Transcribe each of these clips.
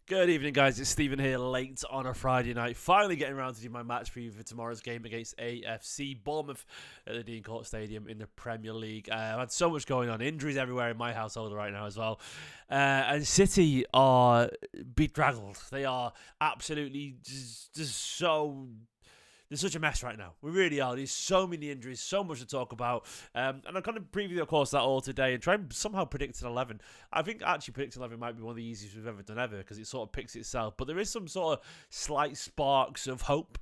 Good evening, guys. It's Stephen here, late on a Friday night. Finally getting around to do my match preview for tomorrow's game against AFC Bournemouth at the Dean Court Stadium in the Premier League. I've had so much going on. Injuries everywhere in my household right now as well. And City are bedraggled. They are absolutely just so... There's such a mess right now. We really are. There's so many injuries, so much to talk about. And I'm going to preview, of course, that all today and try and somehow predict an 11. I think actually predicting 11 might be one of the easiest we've ever done ever because it sort of picks itself. But there is some sort of slight sparks of hope,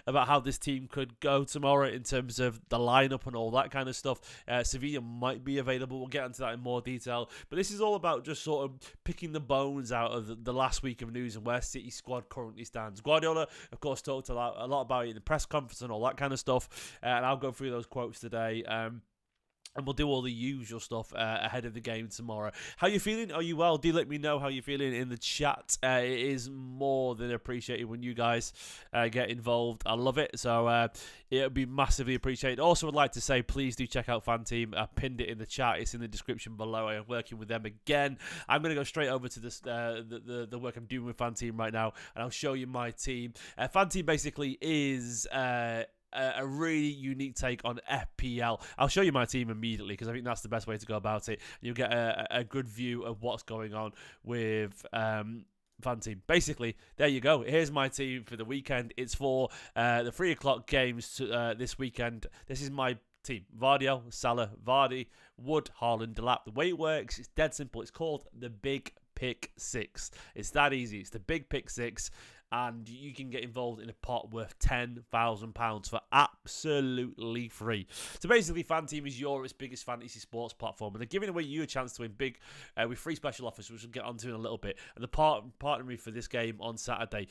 about how this team could go tomorrow in terms of the lineup and all that kind of stuff. SAVINHO might be available. We'll get into that in more detail. But this is all about just sort of picking the bones out of the last week of news and where City's squad currently stands. Guardiola, of course, talked a lot about it in the press conference and all that kind of stuff, and I'll go through those quotes today, and we'll do all the usual stuff ahead of the game tomorrow. How you feeling? Are you well? Do let me know how you're feeling in the chat. It is more than appreciated when you guys get involved. I love it, so it'll be massively appreciated. Also, would like to say, please do check out Fan Team. I pinned it in the chat. It's in the description below. I am working with them again. I'm going to go straight over to this the work I'm doing with Fan Team right now, and I'll show you my team. Fan Team basically is... a really unique take on FPL. I'll show you my team immediately because I think that's the best way to go about it. You'll get a good view of what's going on with Fan Team. Basically, there you go. Here's my team for the weekend. It's for the 3 o'clock games this weekend. This is my team. Guardiola, Salah, Vardy, Wood, Haaland, Delap. The way it works, it's dead simple. It's called the Big Pick 6. It's that easy. It's the Big Pick 6. And you can get involved in a pot worth £10,000 for absolutely free. So basically, Fan Team is Europe's biggest fantasy sports platform, and they're giving away you a chance to win big with free special offers, which we'll get onto in a little bit. And the partnering me for this game on Saturday.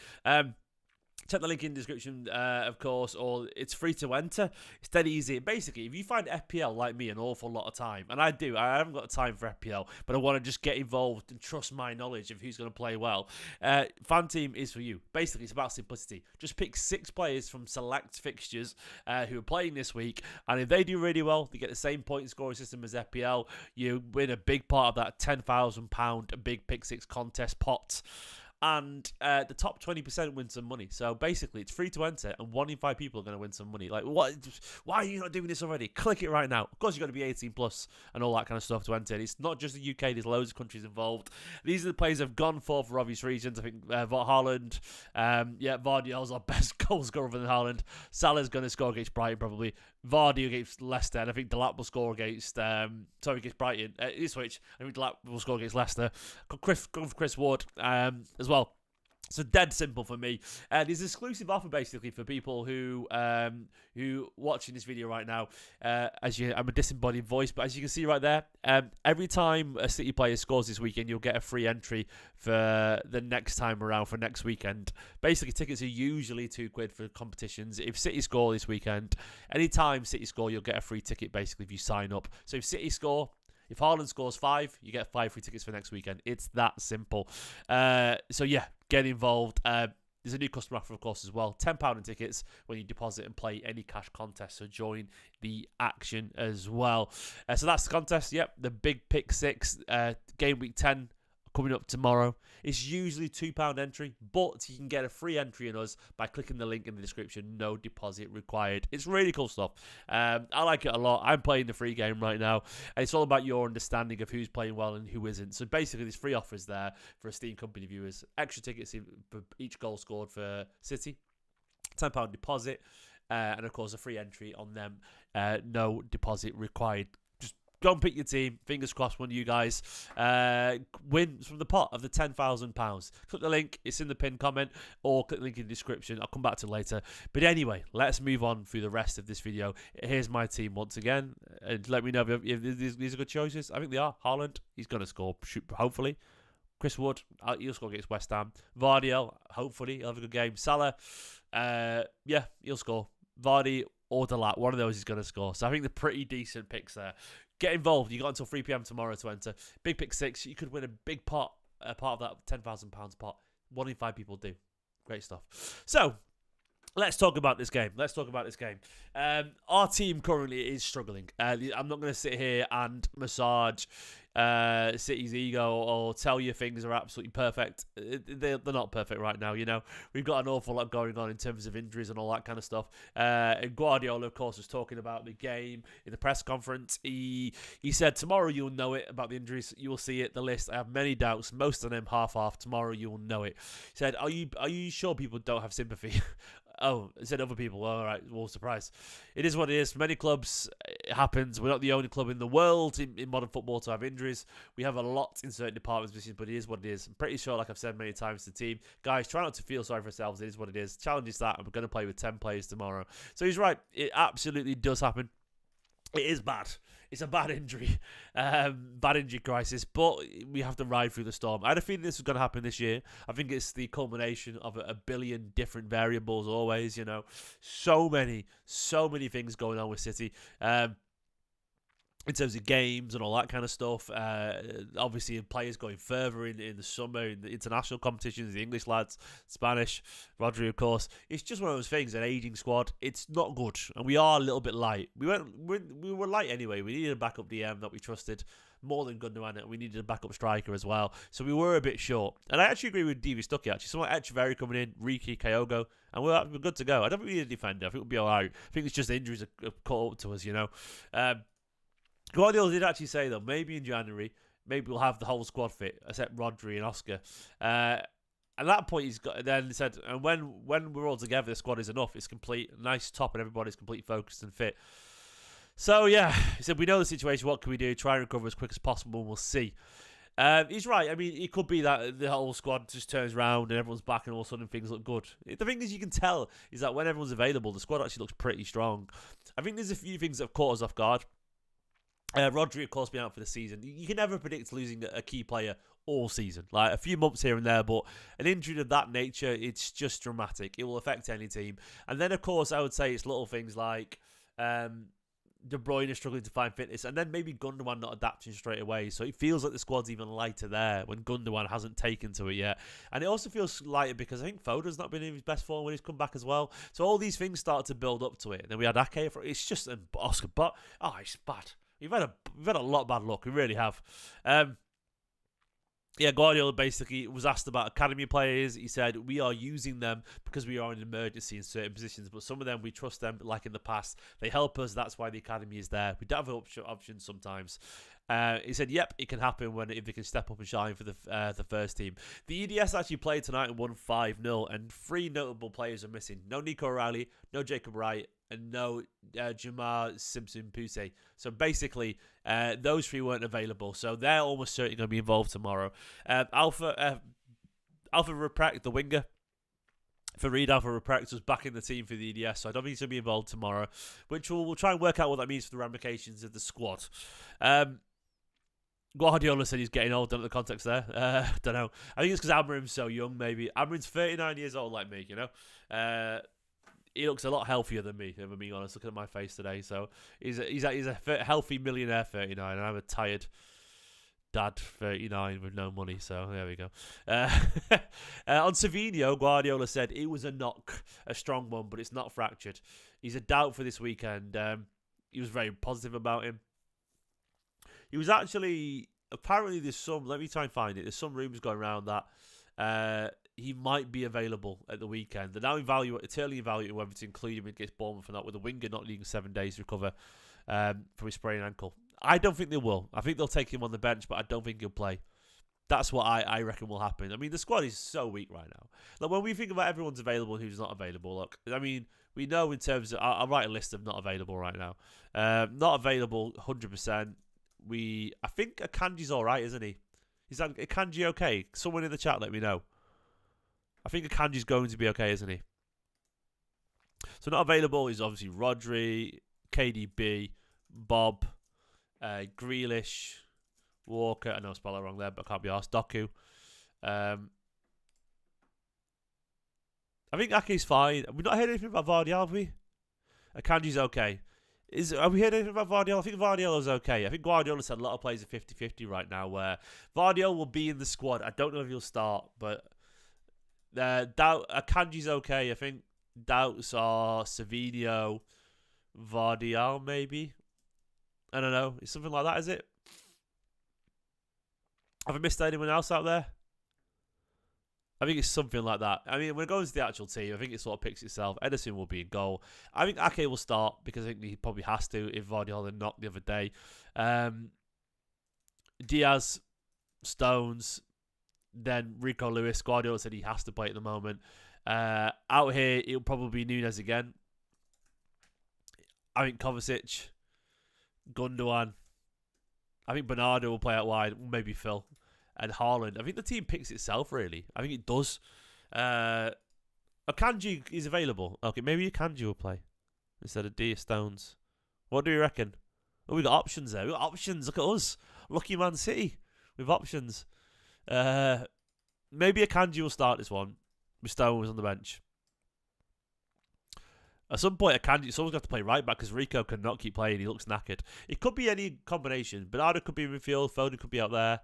Check the link in the description, of course, or it's free to enter. It's dead easy. Basically, if you find FPL, like me, an awful lot of time, and I do, I haven't got time for FPL, but I want to just get involved and trust my knowledge of who's going to play well, Fan Team is for you. Basically, it's about simplicity. Just pick 6 players from select fixtures who are playing this week, and if they do really well, they get the same point scoring system as FPL. You win a big part of that £10,000 Big Pick 6 contest pot. And the top 20% win some money. So basically, it's free to enter, and 1 in 5 people are going to win some money. Like, what? Why are you not doing this already? Click it right now. Of course, you've got to be 18 plus and all that kind of stuff to enter. It's not just the UK. There's loads of countries involved. These are the players that have gone for obvious reasons. I think Haaland, Guardiola's our best goal scorer than Haaland. Salah's going to score against Brighton probably. Vardy against Leicester, and I think Delap will score against against Brighton. Switch. I think Delap will score against Leicester. Go for Chris Ward as well. So dead simple for me. There's an exclusive offer basically for people who watching this video right now. I'm a disembodied voice, but as you can see right there, every time a City player scores this weekend, you'll get a free entry for the next time around for next weekend. Basically, tickets are usually £2 for competitions. If City score this weekend, anytime City score, you'll get a free ticket basically if you sign up. So if City score, if Haaland scores 5, you get 5 free tickets for next weekend. It's that simple. So yeah, get involved. There's a new customer offer, of course, as well. £10 in tickets when you deposit and play any cash contest. So join the action as well. So that's the contest. Yep, the Big Pick 6, game week 10. Coming up tomorrow. It's usually £2 entry, but you can get a free entry in us by clicking the link in the description. No deposit required. It's really cool stuff. I like it a lot. I'm playing the free game right now, and it's all about your understanding of who's playing well and who isn't. So basically, there's free offers there for Esteemed Kompany viewers. Extra tickets for each goal scored for City. £10 deposit, and of course a free entry on them. No deposit required. Go and pick your team. Fingers crossed one of you guys wins from the pot of the £10,000. Click the link. It's in the pinned comment, or click the link in the description. I'll come back to it later. But anyway, let's move on through the rest of this video. Here's my team once again. And let me know if these are good choices. I think they are. Haaland, he's going to score, hopefully. Chris Wood, he'll score against West Ham. Vardy, hopefully, he'll have a good game. Salah, he'll score. Vardy or Delap, one of those is going to score. So I think they're pretty decent picks there. Get involved. You got until 3 p.m. tomorrow to enter. Big Pick 6. You could win a big pot, a part of that £10,000 pot. 1 in 5 people do. Great stuff. So, Let's talk about this game. Our team currently is struggling. I'm not going to sit here and massage City's ego or tell you things are absolutely perfect. They're not perfect right now, you know. We've got an awful lot going on in terms of injuries and all that kind of stuff. And Guardiola, of course, was talking about the game in the press conference. He said, tomorrow you'll know it about the injuries. You will see it, the list. I have many doubts. Most of them half-half. Tomorrow you will know it. He said, are you sure people don't have sympathy? Oh, it said other people. Well, all right, well, surprise. It is what it is. Many clubs, it happens. We're not the only club in the world in modern football to have injuries. We have a lot in certain departments, but it is what it is. I'm pretty sure, like I've said many times to the team, guys, try not to feel sorry for yourselves. It is what it is. Challenge is that, and we're going to play with 10 players tomorrow. So he's right. It absolutely does happen. It is bad. It's a bad injury. Bad injury crisis. But we have to ride through the storm. I had a feeling this was going to happen this year. I think it's the culmination of a billion different variables always, you know. So many things going on with City. In terms of games and all that kind of stuff. Obviously, players going further in the summer, in the international competitions, the English lads, Spanish, Rodri, of course. It's just one of those things, an ageing squad. It's not good, and we are a little bit light. We were light anyway. We needed a backup DM that we trusted more than Gundogan, and we needed a backup striker as well. So we were a bit short. And I actually agree with Divock Stuckey, actually. Someone Echeverry coming in, Riki, Kyogo, and we're good to go. I don't think we need a defender. I think we'll be all right. I think it's just injuries have caught up to us, you know. Guardiola did actually say, though, maybe in January, maybe we'll have the whole squad fit, except Rodri and Oscar. At that point, he's got. Then he said, and when we're all together, the squad is enough. It's complete, nice top, and everybody's completely focused and fit. So, yeah, he said, we know the situation. What can we do? Try and recover as quick as possible, and we'll see. He's right. I mean, it could be that the whole squad just turns around and everyone's back and all of a sudden things look good. The thing is, you can tell is that when everyone's available, the squad actually looks pretty strong. I think there's a few things that have caught us off guard. Rodri, of course, being out for the season. You can never predict losing a key player all season. Like, a few months here and there, but an injury of that nature, it's just dramatic. It will affect any team. And then, of course, I would say it's little things like De Bruyne is struggling to find fitness, and then maybe Gundogan not adapting straight away. So it feels like the squad's even lighter there when Gundogan hasn't taken to it yet. And it also feels lighter because I think Foden's not been in his best form when he's come back as well. So all these things start to build up to it. And then we had Ake. It's just an Oscar, but it's bad. We've had a lot of bad luck. We really have. Guardiola basically was asked about academy players. He said, we are using them because we are in an emergency in certain positions, but some of them, we trust them like in the past. They help us. That's why the academy is there. We don't have options sometimes. He said, yep, it can happen if they can step up and shine for the first team. The EDS actually played tonight and won 5-0, and 3 notable players are missing. No Nico O'Reilly, no Jacob Wright, and no Jamar Simpson-Poussey. So basically, those 3 weren't available. So they're almost certainly going to be involved tomorrow. Alpha Reprecht, the winger, Farid Alpha Reprecht was back in the team for the EDS. So I don't think he's going to be involved tomorrow, which we'll try and work out what that means for the ramifications of the squad. Guardiola said he's getting old. Don't know the context there. Don't know. I think it's because Amarim's so young, maybe. Amarim's 39 years old like me, you know. He looks a lot healthier than me, if I'm being honest. Looking at my face today. So he's a healthy millionaire 39, and I'm a tired dad 39 with no money. So there we go. On SAVINHO, Guardiola said it was a knock, a strong one, but it's not fractured. He's a doubt for this weekend. He was very positive about him. He was actually, apparently let me try and find it. There's some rumours going around that he might be available at the weekend. They're now eternally evaluating whether to include him against Bournemouth or not, with the winger not needing 7 days to recover from his sprained ankle. I don't think they will. I think they'll take him on the bench, but I don't think he'll play. That's what I reckon will happen. I mean, the squad is so weak right now. Like, when we think about everyone's available and who's not available, look, I mean, we know in terms of, I'll write a list of not available right now. Not available, 100%. I think Akanji's all right, isn't he? Is that Akanji okay? Someone in the chat let me know. I think Akanji's going to be okay, isn't he? So not available is obviously Rodri, KDB, Bob, Grealish, Walker. I know I spelled that wrong there, but I can't be asked. Doku. I think Ake's fine. We've not heard anything about Vardy, have we? Akanji's okay. Have we heard anything about Guardiola? I think Guardiola's okay. I think Guardiola said a lot of players are 50-50 right now, where Guardiola will be in the squad. I don't know if he'll start, but Akanji's okay. I think Doubts are SAVINHO, Guardiola, maybe. I don't know. It's something like that, is it? Have I missed anyone else out there? I think it's something like that. I mean, when it goes to the actual team, I think it sort of picks itself. Edison will be in goal. I think Ake will start because I think he probably has to if Guardiola knocked the other day. Diaz, Stones, then Rico Lewis. Guardiola said he has to play at the moment. Out here, it'll probably be Nunes again. I think Kovacic, Gundogan. I think Bernardo will play out wide. Maybe Phil. And Haaland. I think the team picks itself, really. I think it does. Akanji is available. Okay, maybe Akanji will play instead of Diaz Stones. What do you reckon? Oh, we got options there. We got options. Look at us. Lucky Man City with options. Maybe Akanji will start this one with Stones on the bench. At some point, someone's got to play right back because Rico cannot keep playing. He looks knackered. It could be any combination. Bernardo could be in midfield. Foden could be out there.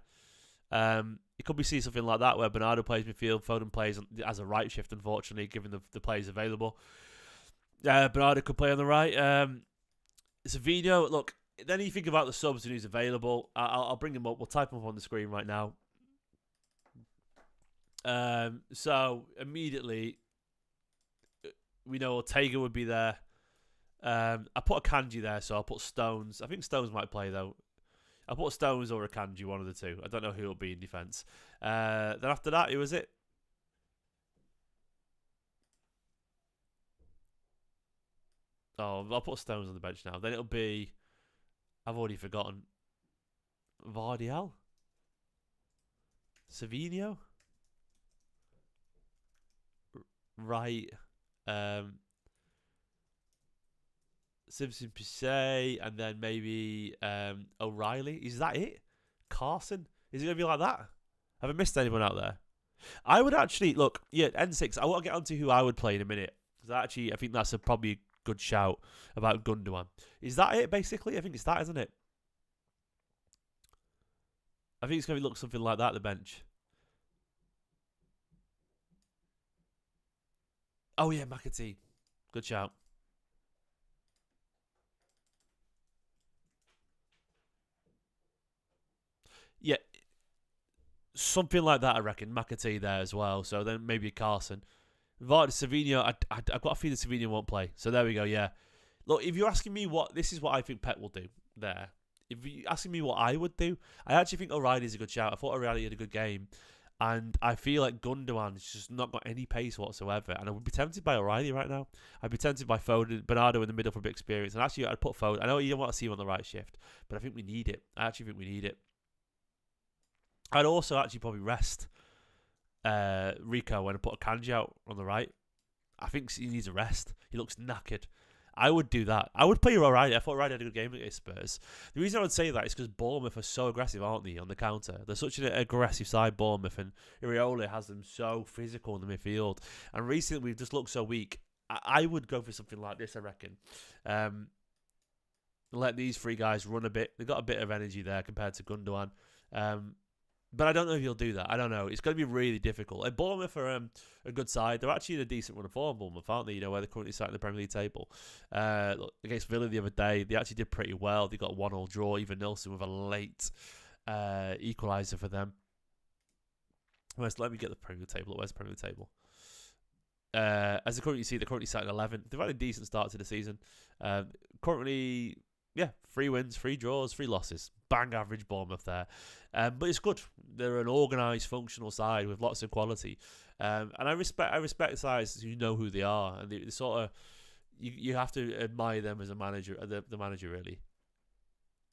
It could be see something like that where Bernardo plays midfield, Foden plays as a right shift, unfortunately, given the players available. Bernardo could play on the right. SAVINHO, look, then you think about the subs and who's available. I'll bring them up. We'll type them up on the screen right now. So, immediately, we know Ortega would be there. I put a Kanji there, so I'll put Stones. I think Stones might play, though. I'll put Stones or a Kanji, one of the two. I don't know who will be in defence. Then after that, who was it? Oh, I'll put Stones on the bench now. Then it'll be... I've already forgotten. Vardial? SAVINHO? Right. Simpson Pisset, and then maybe O'Reilly. Is that it? Carson? Is it going to be like that? Have I missed anyone out there? I would actually, look, yeah, N6, I want to get onto who I would play in a minute. Because I think that's probably a good shout about Gundogan. Is that it, basically? I think it's that, isn't it? I think it's going to look something like that at the bench. Oh, yeah, McAtee. Good shout. Yeah, something like that, I reckon. McAtee there as well. So then maybe Carson. SAVINHO, I've got a feeling SAVINHO won't play. So there we go, yeah. Look, if you're asking me this is what I think Pep will do there. If you're asking me what I would do, I actually think O'Reilly's a good shout. I thought O'Reilly had a good game. And I feel like Gundogan's just not got any pace whatsoever. And I would be tempted by O'Reilly right now. I'd be tempted by Foden, Bernardo in the middle for a bit of experience. And actually, I'd put Foden. I know you don't want to see him on the right shift, but I think we need it. I actually think we need it. I'd also actually probably rest Rico when I put a Kanji out on the right. I think he needs a rest. He looks knackered. I would do that. I would play O'Reilly. I thought O'Reilly had a good game against Spurs. The reason I would say that is because Bournemouth are so aggressive, aren't they, on the counter? They're such an aggressive side, Bournemouth, and Iraola has them so physical in the midfield. And recently, we've just looked so weak. I would go for something like this, I reckon. Let these three guys run a bit. They've got a bit of energy there compared to Gundogan. But I don't know if he'll do that. I don't know. It's going to be really difficult. And Bournemouth are a good side. They're actually in a decent run of form, Bournemouth, aren't they? You know, where they're currently sat in the Premier League table. Look, against Villa the other day, they actually did pretty well. They got a 1-1 draw. Even Nilsson with a late equaliser for them. Let me get the Premier League table. Where's the Premier League table? As they currently see, they're currently sat at 11th. They've had a decent start to the season. Currently, 3 wins, 3 draws, 3 losses. Bang average Bournemouth there. But it's good. They're an organised, functional side with lots of quality. And I respect sides who know who they are. And they sort of, you have to admire them as a manager, the manager really.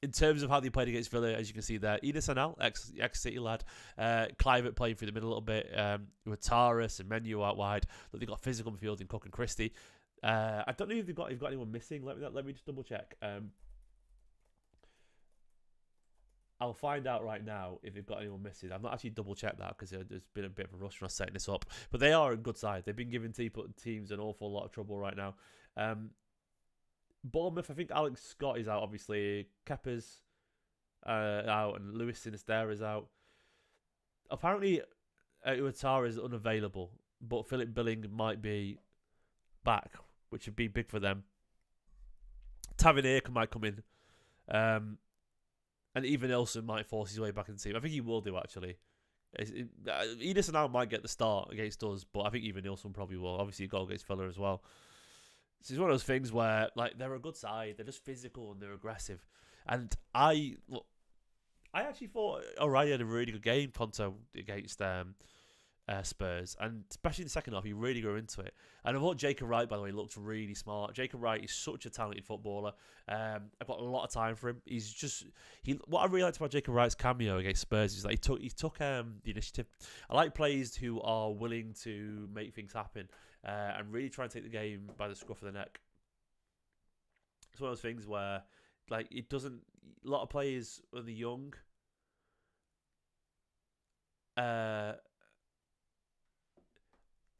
In terms of how they played against Villa, as you can see there, Eder Sanel, ex-City lad, Clivert playing through the middle a little bit, with Taras and Menu out wide. But they've got physical midfield in Cook and Christie. I don't know if they've got anyone missing. Let me just double check. I'll find out right now if they've got anyone missing. I've not actually double checked that because there's been a bit of a rush when I was setting this up. But they are a good side. They've been giving teams an awful lot of trouble right now. Bournemouth, I think Alex Scott is out, obviously. Kepa's out and Luis Sinisterra is out. Apparently, Ouattara is unavailable, but Philip Billing might be back, which would be big for them. Tavernier might come in. And even Ilson might force his way back in the team. I think he will do, actually. Edison now might get the start against us, but I think even Ilson probably will. Obviously, he got against Fuller as well. So it's one of those things where, like, they're a good side. They're just physical and they're aggressive. And I actually thought O'Reilly had a really good game, Ponto, against Spurs, and especially in the second half, he really grew into it. And I thought Jacob Wright, by the way, looked really smart. Jacob Wright is such a talented footballer. I've got a lot of time for him. What I really liked about Jacob Wright's cameo against Spurs is that he took the initiative. I like players who are willing to make things happen and really try and take the game by the scruff of the neck. It's one of those things where, like, it doesn't. A lot of players when they're young.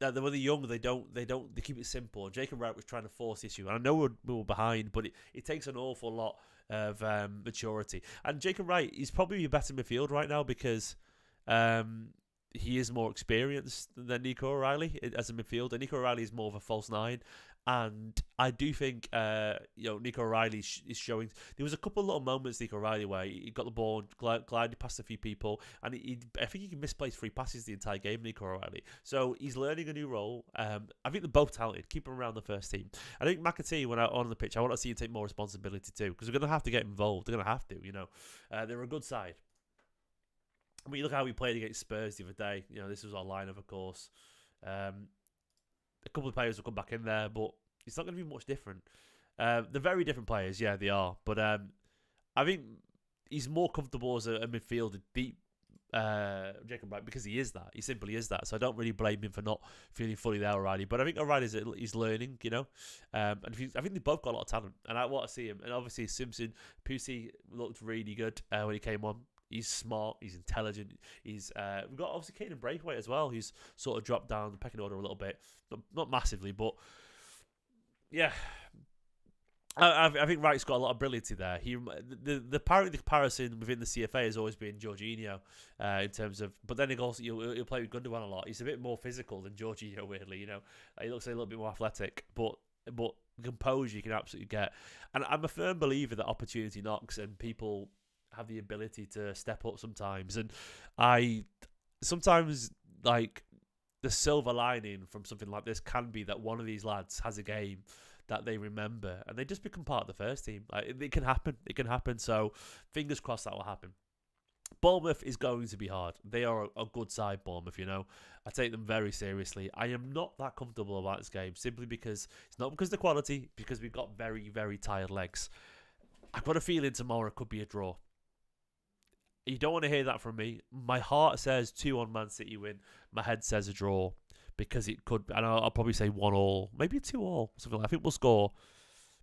When they're young, they keep it simple. Jacob Wright was trying to force the issue, and I know we were behind, but it takes an awful lot of maturity. And Jacob Wright is probably a better midfield right now because he is more experienced than Nico O'Reilly as a midfielder. Nico O'Reilly is more of a false nine, and I do think Nico O'Reilly is showing. There was a couple of little moments Nico O'Reilly where he got the ball, glided past a few people, and I think he can misplace 3 passes the entire game. Nico O'Reilly, so he's learning a new role. I think they're both talented. Keep him around the first team. I think McAtee, when out on the pitch, I want to see him take more responsibility too, because we're going to have to get involved. They're going to have to, they're a good side. I mean, look how we played against Spurs the other day. This was our lineup, of course. A couple of players will come back in there, but it's not going to be much different. They're very different players, yeah, they are. But I think he's more comfortable as a midfielder, deep Jacob Wright, because he is that. He simply is that. So I don't really blame him for not feeling fully there already. But I think O'Reilly's he's learning, And I think they both got a lot of talent, and I want to see him. And obviously Simpson, Pusey looked really good when he came on. He's smart. He's intelligent. We've got obviously Caden Braithwaite as well, who's sort of dropped down the pecking order a little bit, not massively, but yeah. I think Wright's got a lot of brilliancy there. The comparison within the CFA has always been Jorginho in terms of, but then he'll play with Gundogan a lot. He's a bit more physical than Jorginho, weirdly. He looks a little bit more athletic, but composure you can absolutely get. And I'm a firm believer that opportunity knocks, and people have the ability to step up sometimes. And I sometimes, like, the silver lining from something like this can be that one of these lads has a game that they remember and they just become part of the first team. It can happen. So fingers crossed that will happen. Bournemouth is going to be hard. They are a good side, Bournemouth, I take them very seriously. I am not that comfortable about this game, simply because it's not because of the quality, because we've got very, very tired legs. I've got a feeling tomorrow could be a draw. You don't want to hear that from me. My heart says 2-1 Man City win. My head says a draw, because it could, and I'll probably say 1-1, maybe 2-2, something like that. I think we'll score.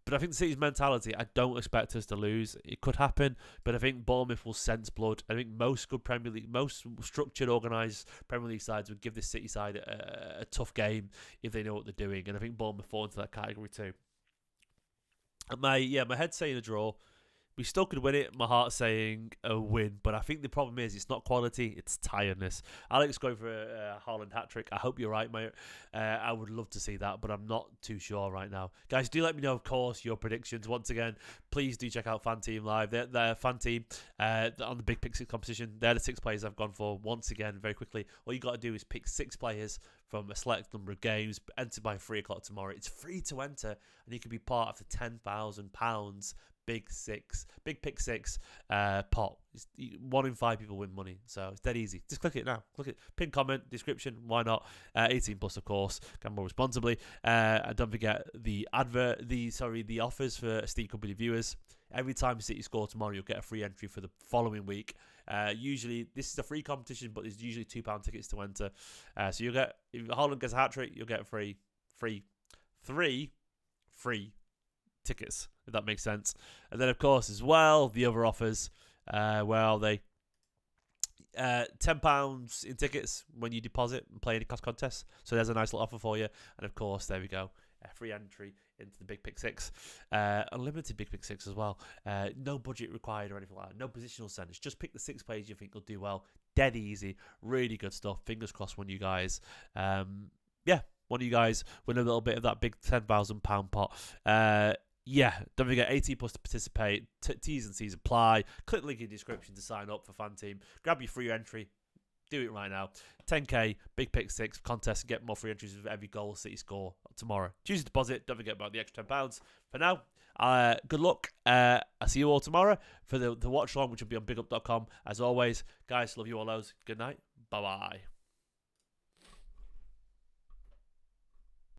But I think the City's mentality, I don't expect us to lose. It could happen, but I think Bournemouth will sense blood. I think most structured, organised Premier League sides would give this City side a tough game if they know what they're doing. And I think Bournemouth fall into that category too. And my head's saying a draw. We still could win it. My heart's saying a win. But I think the problem is it's not quality, it's tiredness. Alex going for a Haaland hat-trick. I hope you're right, mate. I would love to see that, but I'm not too sure right now. Guys, do let me know, of course, your predictions. Once again, please do check out Fan Team Live. They're Fan Team on the Big Pick 6 competition. They're the 6 players I've gone for. Once again, very quickly, all you got to do is pick 6 players from a select number of games. Enter by 3 o'clock tomorrow. It's free to enter, and you can be part of the £10,000 Big Pick 6 pot. 1 in 5 people win money, so it's dead easy. Just click it now. Click it. Pin, comment, description. Why not? 18 plus, of course. Gamble responsibly. And don't forget the offers for Esteemed Kompany viewers. Every time City score tomorrow, you'll get a free entry for the following week. Usually, this is a free competition, but there's usually £2 tickets to enter. So you'll get, if Haaland gets a hat trick, you'll get free tickets, if that makes sense. And then, of course, as well, the other offers, where are they? £10 in tickets when you deposit and play any cost contests. So there's a nice little offer for you. And of course, there we go, a free entry into the Big Pick 6. Unlimited Big Pick 6 as well. No budget required or anything like that. No positional centers. Just pick the 6 players you think will do well. Dead easy. Really good stuff. Fingers crossed on you guys. Yeah. one of you guys win a little bit of that big £10,000 pot. Yeah, don't forget 18 plus to participate. T's and C's apply. Click the link in the description to sign up for Fan Team. Grab your free entry. Do it right now. 10k, Big Pick 6 contest, and get more free entries with every goal City score tomorrow. Choose a deposit. Don't forget about the extra £10. For now, good luck. I'll see you all tomorrow for the watch along, which will be on bigup.com. As always, guys, love you all those. Good night. Bye-bye.